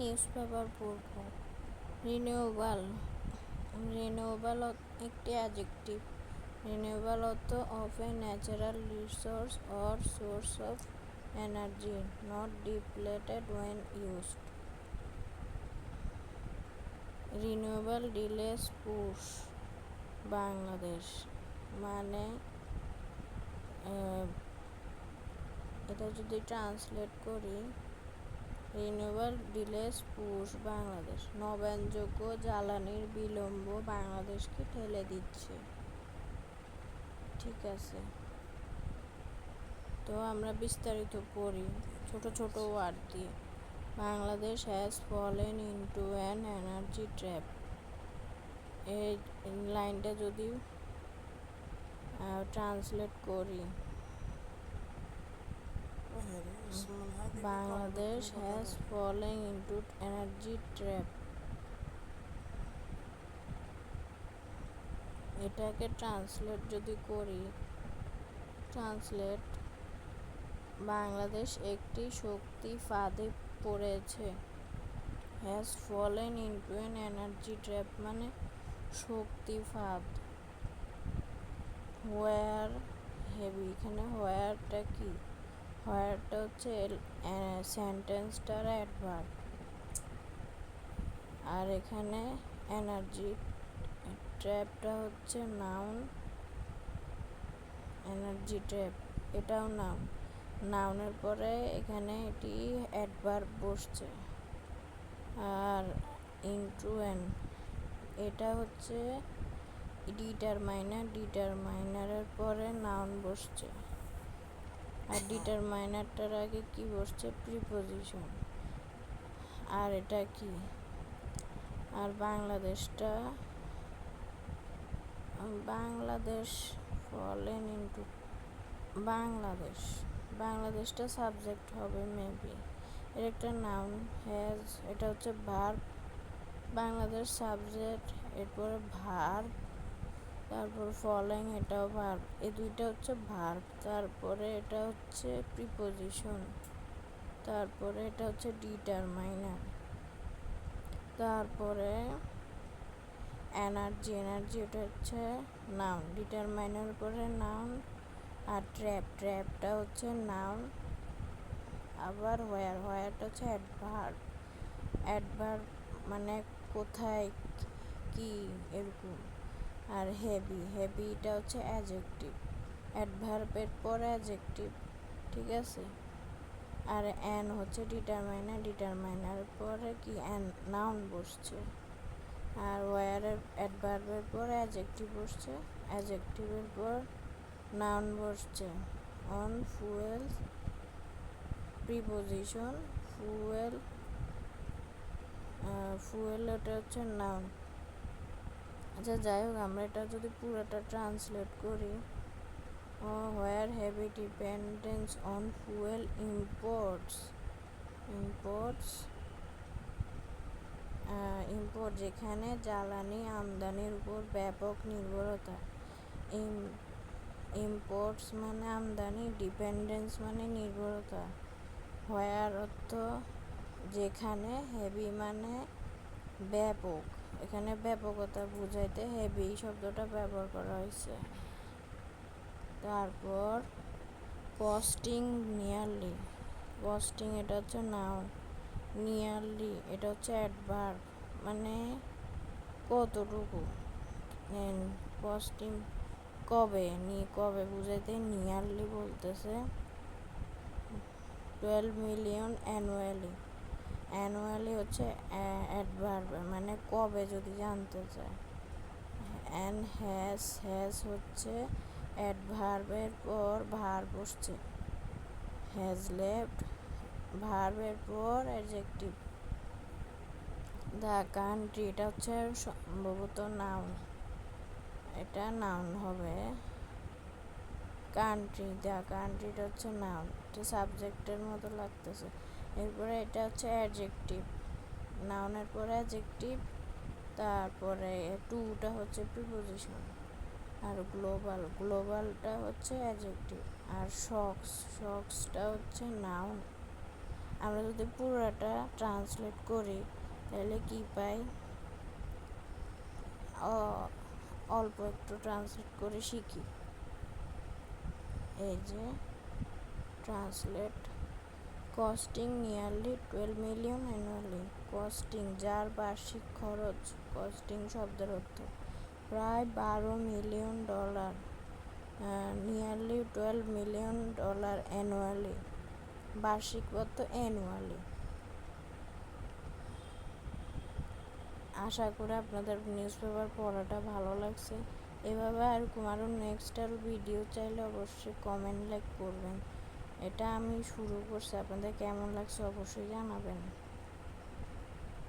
News paper পড়ব। Renewable renewable একটি adjective. Renewable অর্থ of a natural resource or source of energy not depleted when used. Renewable delays push Bangladesh মানে এটা যদি translate করি, renewable delays push Bangladesh নবায়নযোগ্য জ্বালানির বিলম্ব বাংলাদেশকে ঠেলে দিচ্ছে। ঠিক আছে, তো আমরা বিস্তারিত পড়ি ছোট ছোট ওয়ার্ড দিয়ে। Bangladesh has fallen into an energy trap. এই লাইনটা যদি ট্রান্সলেট করি, Bangladesh has fallen into energy trap, এটাকে ট্রান্সলেট যদি করি, বাংলাদেশ একটি শক্তি ফাঁদে পড়েছে। Has fallen into an energy trap মানে শক্তি ফাঁদ। হোয়ার হেভি, এখানে হোয়ারটা কি? হোয়ারটা হচ্ছে সেন্টেন্সটার অ্যাডভার্ব, আর এখানে এনার্জি ট্র্যাপটা হচ্ছে নাউন। এনার্জি ট্র্যাপ এটাও নাউন। নাউনের পরে এখানে এটি অ্যাডভার্ব বসছে। আর ইনটু অ্যান এটা হচ্ছে ডিটারমাইনার। ডিটারমাইনারের পরে নাউন বসছে, আর ডিটারমাইনারটার আগে কি বসছে? প্রিপোজিশন। আর এটা কি? আর বাংলাদেশ ফলেন ইনটু বাংলাদেশটা সাবজেক্ট হবে মেবি। এর একটা নাউন। হ্যাজ এটা হচ্ছে ভার্ব, বাংলাদেশ সাবজেক্ট, এরপরে ভার্ব, তারপর ফলেন এটাও ভার্ব। এই দুইটা হচ্ছে ভার্ব, তারপরে এটা হচ্ছে প্রিপোজিশন, তারপরে এটা হচ্ছে ডিটারমাইনার, তারপরে এনার্জি এটা হচ্ছে নাউন। ডিটারমাইনার পরে নাউন। আর ট্র্যাপটা হচ্ছে নাউন। আবার হোয়ারটা হচ্ছে অ্যাডভার্ব মানে কোথায়, কি, এরকম। আর হেভিটা হচ্ছে অ্যাডজেক্টিভ, অ্যাডভার্বের পর অ্যাডজেক্টিভ। ঠিক আছে, আর অ্যান হচ্ছে ডিটারমাইনার পরে কি নাউন বসছে। আর ওয়ারের অ্যাডভার্বের পর অ্যাডজেক্টিভ বসছে, অ্যাডজেক্টিভের পর নাউন বসছে। অন ফুয়েল প্রিপোজিশন, ফুয়েল ওটা হচ্ছে নাউন। আচ্ছা যাই হোক, আমরা এটা যদি পুরোটা ট্রান্সলেট করি, where heavy dependence on fuel imports import যেখানে জ্বালানি আমদানির উপর ব্যাপক নির্ভরতা। ইম্পোর্টস মানে আমদানি, ডিপেন্ডেন্স মানে নির্ভরতা। হোয়ার অর্থ যেখানে, হেভি মানে ব্যাপক, এখানে ব্যাপকতা বুঝাইতে হেভি শব্দটা ব্যবহার করা হয়েছে। তারপর কস্টিং নিয়ারলি, কস্টিং এটা হচ্ছে নাউন। নিয়ারলি এটা হচ্ছে অ্যাডভার্ব মানে কতটুকু। কস্টিং কবে বুঝাইতে নিয়ারলি বলতেছে। 12 মিলিয়ন অ্যানুয়ালি হচ্ছে অ্যাডভার্ব মানে কবে যদি জানতে চায়। অ্যান হ্যাজ হচ্ছে অ্যাডভার্বের পর ভার্ব বসছে। হ্যাজ লেফট ভার্বের পর অ্যাডজেক্টিভ। দ্য কান্ট্রি এটা হচ্ছে সম্ভবত নাউন, এটা নাউন হবে। দ্য কান্ট্রিটা হচ্ছে নাউন, এটা সাবজেক্টের মতো লাগতেছে। এরপরে এটা হচ্ছে অ্যাডজেক্টিভ, নাউনের পরে অ্যাডজেক্টিভ, তারপরে টুটা হচ্ছে প্রিপোজিশন। আর গ্লোবালটা হচ্ছে অ্যাডজেক্টিভ। আর শক্সটা হচ্ছে নাউন। আমরা যদি পুরোটা ট্রান্সলেট করি তাহলে কি পাই, অল্প একটু ট্রান্সলেট করে শিখি। এই যে translate, costing nearly 12 million annually. Costing যার বার্ষিক খরচ, কস্টিং শব্দের অর্থ প্রায় $12 million, nearly 12 million dollar annually, বার্ষিক অর্থ অ্যানুয়ালি। আশা করি আপনাদের নিউজ পেপার পড়াটা ভালো লাগছে। এভাবে এরকম আরও নেক্সট আরও ভিডিও চাইলে অবশ্যই কমেন্ট লাইক করবেন। এটা আমি শুরু করছি, আপনাদের কেমন লাগছে অবশ্যই জানাবেন।